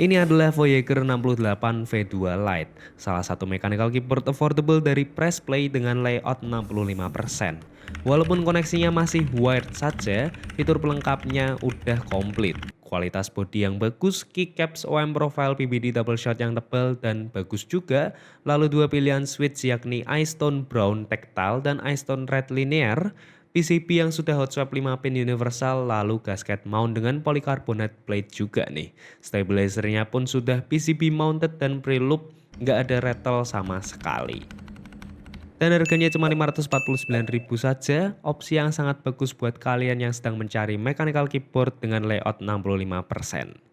Ini adalah Voyager 68 V2 Lite, salah satu mechanical keyboard affordable dari Press Play dengan layout 65%. Walaupun koneksinya masih wired saja, fitur pelengkapnya udah komplit. Kualitas bodi yang bagus, keycaps OM profile PBD double shot yang tebal dan bagus juga, lalu dua pilihan switch yakni Ice Tone Brown Tactile dan Ice Tone Red Linear, PCB yang sudah hot swap 5 pin universal, lalu gasket mount dengan polycarbonate plate juga nih. Stabilizernya pun sudah PCB mounted dan pre-loop, nggak ada rattle sama sekali. Dan harganya cuma 549.000 saja, opsi yang sangat bagus buat kalian yang sedang mencari mechanical keyboard dengan layout 65%.